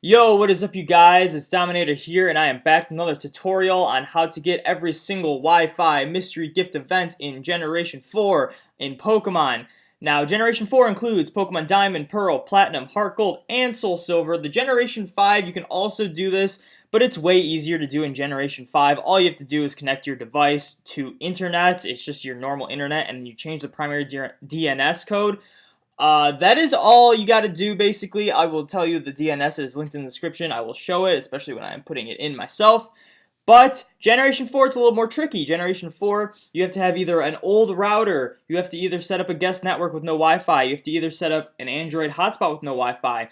Yo, what is up you guys? It's Dominator here and I am back with another tutorial on how to get every single Wi-Fi mystery gift event in Generation 4 in Pokemon. Now, Generation 4 includes Pokemon Diamond, Pearl, Platinum, Heart Gold, and Soul Silver. The Generation 5, you can also do this, but it's way easier to do in Generation 5. All you have to do is connect your device to internet. It's just your normal internet, and you change the primary DNS code. That is all you got to do, basically. I will tell you the DNS is linked in the description. I will show it, especially when I'm putting it in myself. But Generation 4, it's a little more tricky. Generation 4, you have to have either an old router, you have to either set up a guest network with no Wi-Fi, you have to either set up an Android hotspot with no Wi-Fi.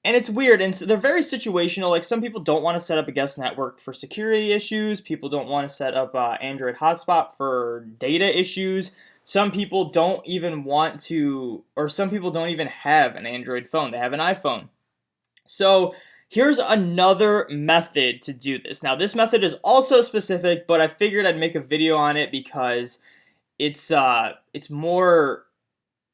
And it's weird, and so they're very situational. Like, some people don't want to set up a guest network for security issues. People don't want to set up Android hotspot for data issues. Some people don't even want to, or some people don't even have an Android phone. They have an iPhone. So here's another method to do this. Now, this method is also specific, but I figured I'd make a video on it because it's more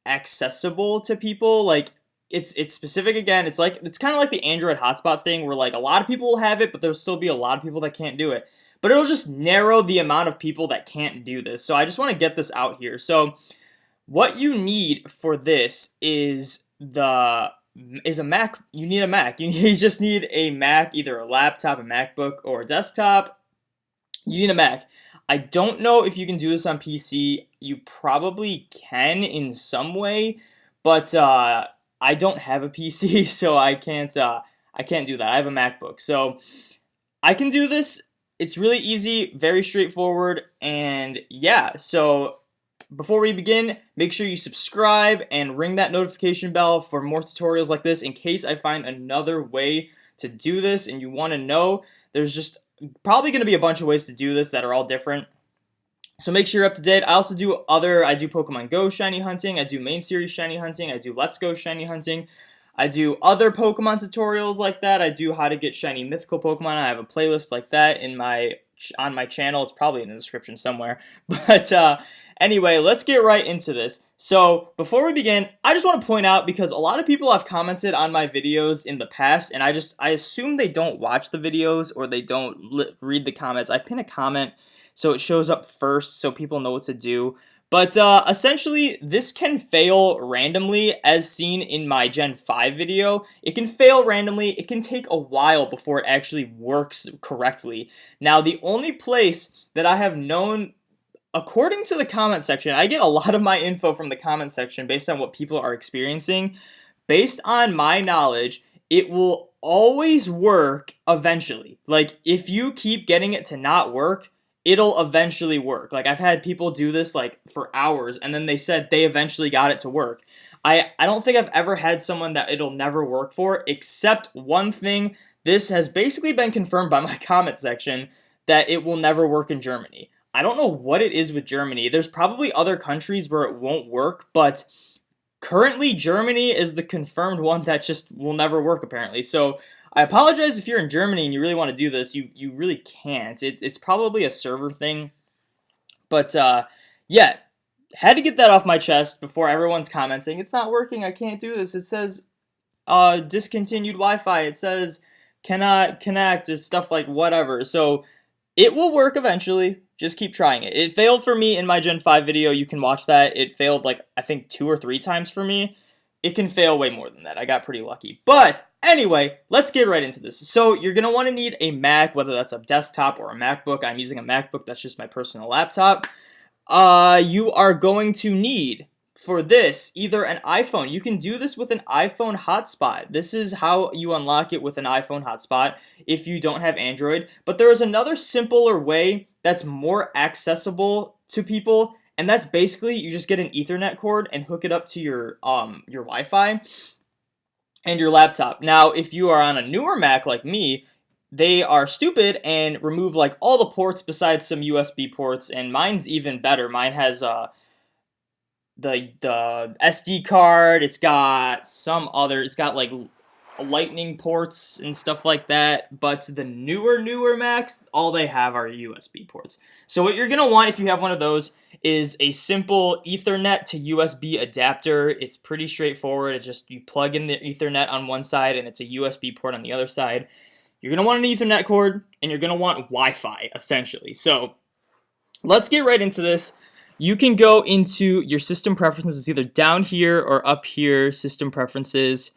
accessible to people. Like, it's specific again. It's kind of like the Android hotspot thing where like a lot of people will have it, but there'll still be a lot of people that can't do it. But it'll just narrow the amount of people that can't do this. So I just want to get this out here. So what you need for this is a Mac. You need a Mac. You just need a Mac, either a laptop, a MacBook, or a desktop. You need a Mac. I don't know if you can do this on PC. You probably can in some way, but I don't have a PC, so I can't do that. I have a MacBook, so I can do this. It's really easy, very straightforward, and yeah. So before we begin, make sure you subscribe and ring that notification bell for more tutorials like this in case I find another way to do this and you want to know. There's just probably going to be a bunch of ways to do this that are all different. So make sure you're up to date. I do Pokemon Go shiny hunting, I do main series shiny hunting, I do Let's Go shiny hunting, I do other Pokemon tutorials like that, I do how to get shiny mythical Pokemon. I have a playlist like that on my channel. It's probably in the description somewhere. But anyway, let's get right into this. So before we begin, I just want to point out, because a lot of people have commented on my videos in the past, and I assume they don't watch the videos or they don't read the comments. I pin a comment so it shows up first so people know what to do. But essentially, this can fail randomly, as seen in my Gen 5 video. It can fail randomly. It can take a while before it actually works correctly. Now, the only place that I have known, according to the comment section, I get a lot of my info from the comment section based on what people are experiencing. Based on my knowledge, it will always work eventually. Like, if you keep getting it to not work, it'll eventually work. Like, I've had people do this like for hours and then they said they eventually got it to work. I don't think I've ever had someone that it'll never work for, except one thing. This has basically been confirmed by my comment section, that it will never work in Germany. I don't know what it is with Germany. There's probably other countries where it won't work, but currently Germany is the confirmed one that just will never work, apparently. So I apologize if you're in Germany and you really want to do this. You really can't. It's probably a server thing. But yeah, had to get that off my chest before everyone's commenting. It's not working. I can't do this. It says discontinued Wi-Fi. It says cannot connect or stuff like whatever. So it will work eventually. Just keep trying it. It failed for me in my Gen 5 video. You can watch that. It failed like I think 2 or 3 times for me. It can fail way more than that. I got pretty lucky. But anyway, let's get right into this. So you're going to want to need a Mac, whether that's a desktop or a MacBook. I'm using a MacBook. That's just my personal laptop. You are going to need, for this, either an iPhone. You can do this with an iPhone hotspot. This is how you unlock it with an iPhone hotspot if you don't have Android. But there is another simpler way that's more accessible to people, and that's basically you just get an Ethernet cord and hook it up to your Wi-Fi and your laptop. Now, if you are on a newer Mac like me, they are stupid and remove like all the ports besides some USB ports, and mine's even better. Mine has the SD card. It's got some other. It's got like lightning ports and stuff like that, but the newer Macs, all they have are USB ports. So what you're going to want if you have one of those is a simple Ethernet to USB adapter. It's pretty straightforward. It just, you plug in the Ethernet on one side and it's a USB port on the other side. You're going to want an Ethernet cord and you're going to want Wi-Fi, essentially. So let's get right into this. You can go into your system preferences. It's either down here or up here, system preferences,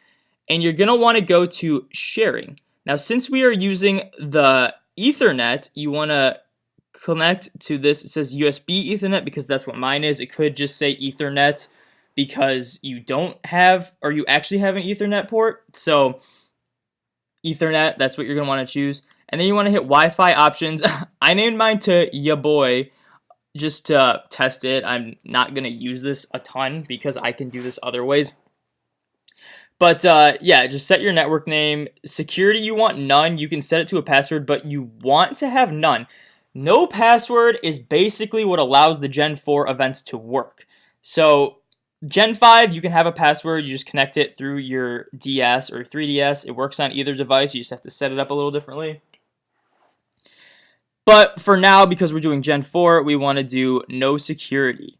and you're going to want to go to sharing. Now, since we are using the Ethernet, you want to connect to this. It says USB Ethernet because that's what mine is. It could just say Ethernet because you don't have, or you actually have an Ethernet port. So Ethernet, that's what you're going to want to choose. And then you want to hit Wi-Fi options. I named mine to ya boy just to test it. I'm not going to use this a ton because I can do this other ways. But yeah, just set your network name. Security, you want none. You can set it to a password, but you want to have none. No password is basically what allows the Gen 4 events to work. So Gen 5, you can have a password. You just connect it through your DS or 3DS. It works on either device. You just have to set it up a little differently. But for now, because we're doing Gen 4, we want to do no security.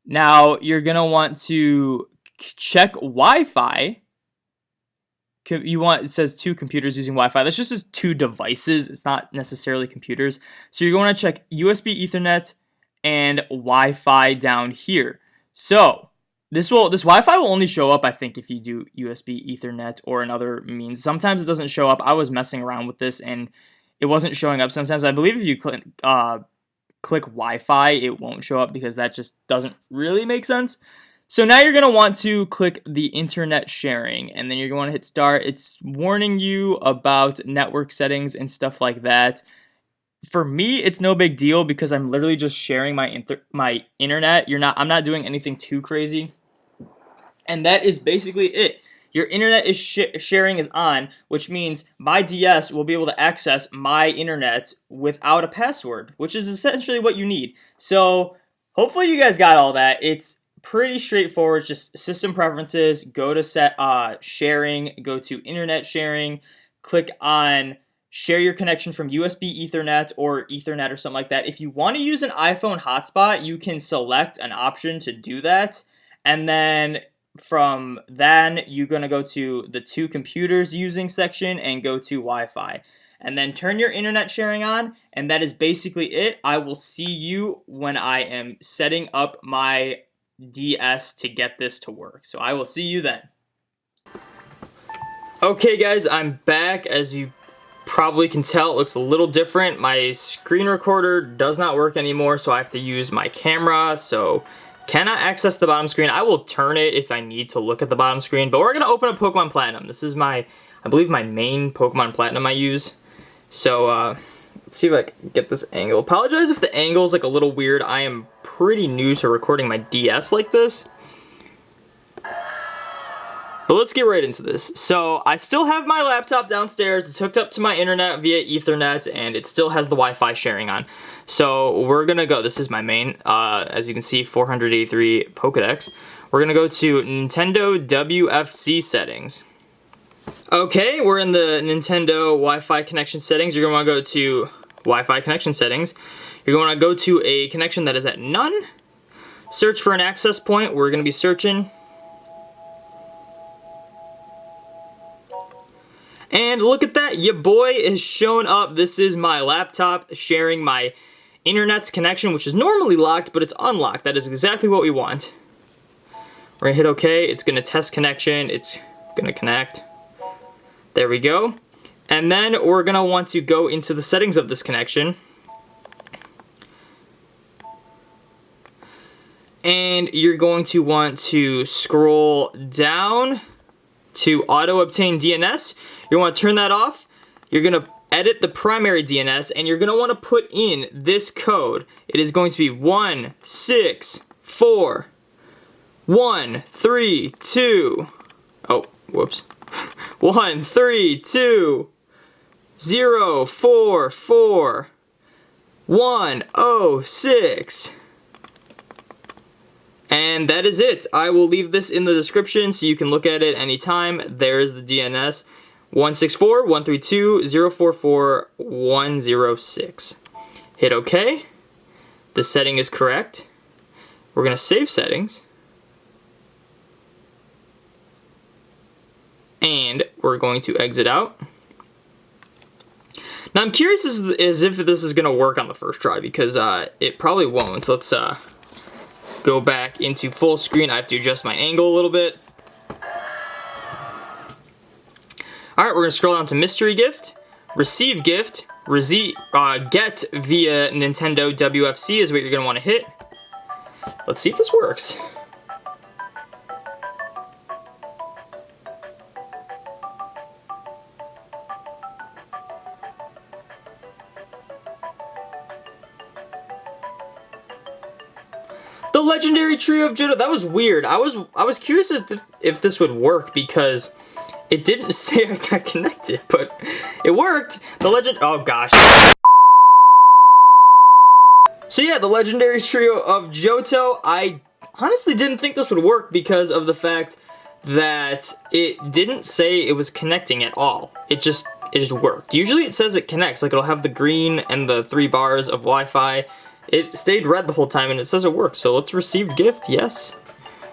Now, you're going to want to check Wi-Fi. It says 2 computers using Wi-Fi. That's just 2 devices. It's not necessarily computers. So you're going to check USB Ethernet and Wi-Fi down here. So this Wi-Fi will only show up, I think, if you do USB Ethernet or another means. Sometimes it doesn't show up. I was messing around with this and it wasn't showing up. Sometimes I believe if you click Wi-Fi, it won't show up because that just doesn't really make sense. So now you're going to want to click the internet sharing, and then you're going to hit start. It's warning you about network settings and stuff like that. For me, it's no big deal because I'm literally just sharing my internet. I'm not doing anything too crazy. And that is basically it. Your internet is sharing is on, which means my DS will be able to access my internet without a password, which is essentially what you need. So hopefully you guys got all that. It's pretty straightforward. It's just system preferences, go to set sharing, go to internet sharing, click on share your connection from USB Ethernet or Ethernet or something like that. If you want to use an iPhone hotspot, you can select an option to do that. And then from then, you're going to go to the 2 computers using section and go to Wi-Fi. And then turn your internet sharing on, and that is basically it. I will see you when I am setting up my DS to get this to work. So I will see you then. Okay guys, I'm back. As you probably can tell, it looks a little different. My screen recorder does not work anymore, so I have to use my camera. So cannot access the bottom screen. I will turn it if I need to look at the bottom screen, but we're going to open up Pokemon Platinum. This is I believe my main Pokemon Platinum I use. So, let's see if I can get this angle. Apologize if the angle is like a little weird. I am pretty new to recording my DS like this. But let's get right into this. So I still have my laptop downstairs. It's hooked up to my internet via Ethernet, and it still has the Wi-Fi sharing on. So we're gonna go, this is my main, as you can see, 483 Pokedex. We're gonna go to Nintendo WFC settings. Okay, we're in the Nintendo Wi-Fi connection settings. You're gonna wanna go to Wi-Fi connection settings. You're gonna wanna go to a connection that is at none. Search for an access point. We're gonna be searching. And look at that, your boy is showing up. This is my laptop sharing my internet's connection, which is normally locked, but it's unlocked. That is exactly what we want. We're gonna hit OK. It's gonna test connection. It's gonna connect. There we go. And then we're gonna want to go into the settings of this connection. And you're going to want to scroll down to auto obtain DNS. You want to turn that off. You're going to edit the primary DNS, and you're going to want to put in this code. It is going to be 1641332. Oh, whoops. 132044 And that is it. I will leave this in the description so you can look at it anytime. There's the DNS. 164.132.044.106. Hit OK. The setting is correct. We're going to save settings. And we're going to exit out. Now I'm curious as if this is going to work on the first try, because it probably won't. So let's go back into full screen. I have to adjust my angle a little bit. Alright, we're going to scroll down to mystery gift, receive gift, get via Nintendo WFC is what you're going to want to hit. Let's see if this works. The legendary trio of Johto. That was weird. I was curious as to if this would work, because it didn't say I got connected, but it worked. The legend. Oh gosh. So yeah, the legendary trio of Johto. I honestly didn't think this would work because of the fact that it didn't say it was connecting at all. It just worked. Usually it says it connects, like it'll have the green and the 3 bars of Wi-Fi. It stayed red the whole time, and it says it works. So let's receive gift. Yes.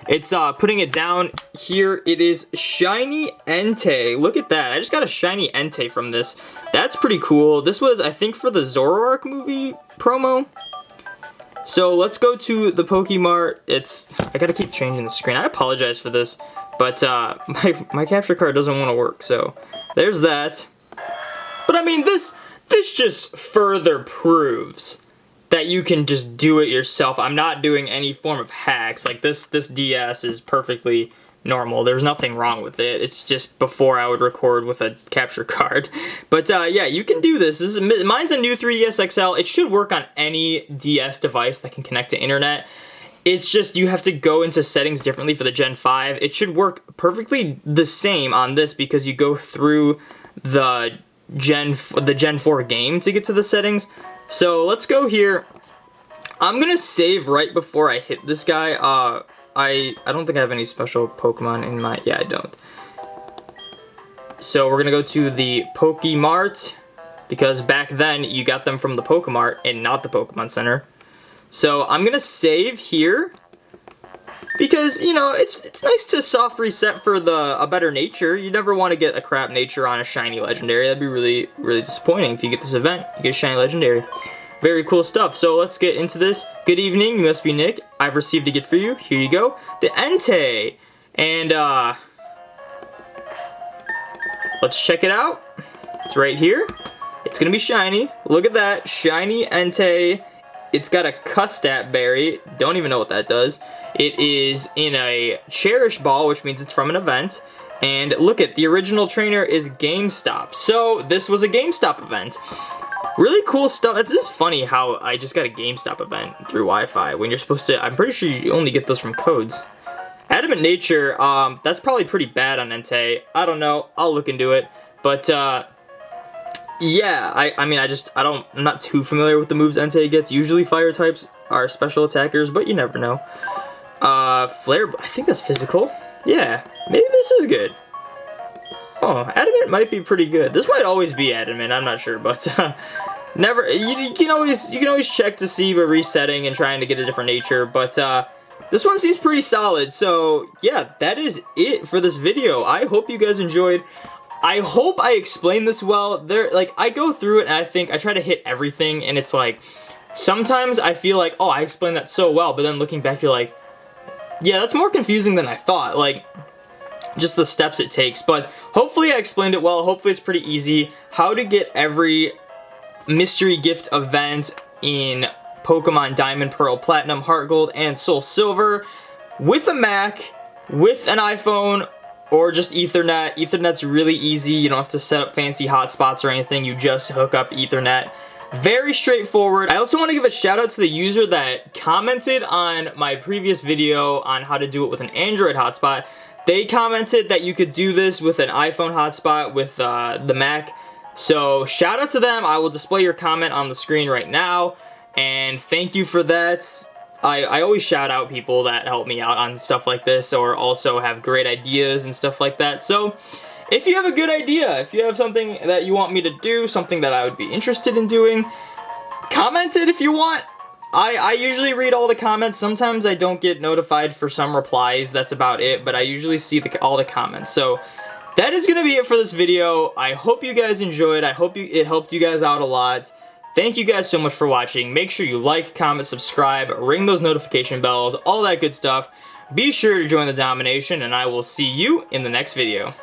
It's putting it down here. It is shiny Entei. Look at that. I just got a shiny Entei from this. That's pretty cool. This was, I think, for the Zoroark movie promo. So let's go to the Pokemart. I gotta keep changing the screen. I apologize for this, but my capture card doesn't want to work. So there's that. But I mean, this just further proves that you can just do it yourself. I'm not doing any form of hacks. Like this DS is perfectly normal. There's nothing wrong with it. It's just before I would record with a capture card. But yeah, you can do this. Mine's a new 3DS XL. It should work on any DS device that can connect to internet. It's just you have to go into settings differently for the Gen 5. It should work perfectly the same on this because you go through the Gen 4 game to get to the settings. So let's go here. I'm gonna save right before I hit this guy. I don't think I have any special Pokemon in my... Yeah, I don't. So we're gonna go to the Pokemart, because back then you got them from the Pokemart and not the Pokemon Center. So I'm gonna save here, because, you know, it's nice to soft reset for a better nature. You never want to get a crap nature on a shiny legendary. That'd be really, really disappointing. If you get this event, you get a shiny legendary. Very cool stuff. So let's get into this. Good evening, you must be Nick. I've received a gift for you. Here you go. The Entei. And let's check it out. It's right here. It's gonna be shiny. Look at that. Shiny Entei. It's got a Custat Berry. Don't even know what that does. It is in a Cherish Ball, which means it's from an event. And look at, the original trainer is GameStop. So this was a GameStop event. Really cool stuff. It's just funny how I just got a GameStop event through Wi-Fi when you're supposed to... I'm pretty sure you only get those from codes. Adamant Nature, that's probably pretty bad on Entei. I don't know. I'll look into it. But, yeah, I mean, I'm not too familiar with the moves Entei gets. Usually fire types are special attackers, but you never know. Flare, I think that's physical. Yeah, maybe this is good. Oh, Adamant might be pretty good. This might always be Adamant, I'm not sure, but never. You can always check to see by resetting and trying to get a different nature, but this one seems pretty solid. So yeah, that is it for this video. I hope you guys enjoyed. I hope I explained this well. I go through it and I think I try to hit everything, and it's like sometimes I feel like, oh, I explained that so well, but then looking back, you're like, yeah, that's more confusing than I thought. Like, just the steps it takes. But hopefully I explained it well. Hopefully it's pretty easy. How to get every mystery gift event in Pokemon Diamond, Pearl, Platinum, Heart Gold, and Soul Silver with a Mac, with an iPhone, or just Ethernet. Ethernet's really easy. You don't have to set up fancy hotspots or anything. You just hook up Ethernet. Very straightforward. I also want to give a shout out to the user that commented on my previous video on how to do it with an Android hotspot. They commented that you could do this with an iPhone hotspot with the Mac. So shout out to them. I will display your comment on the screen right now. And thank you for that. I always shout out people that help me out on stuff like this or also have great ideas and stuff like that. So if you have a good idea, if you have something that you want me to do, something that I would be interested in doing, comment it if you want. I usually read all the comments. Sometimes I don't get notified for some replies, that's about it, but I usually see all the comments. So that is going to be it for this video. I hope you guys enjoyed. I hope it helped you guys out a lot. Thank you guys so much for watching. Make sure you like, comment, subscribe, ring those notification bells, all that good stuff. Be sure to join the domination, and I will see you in the next video.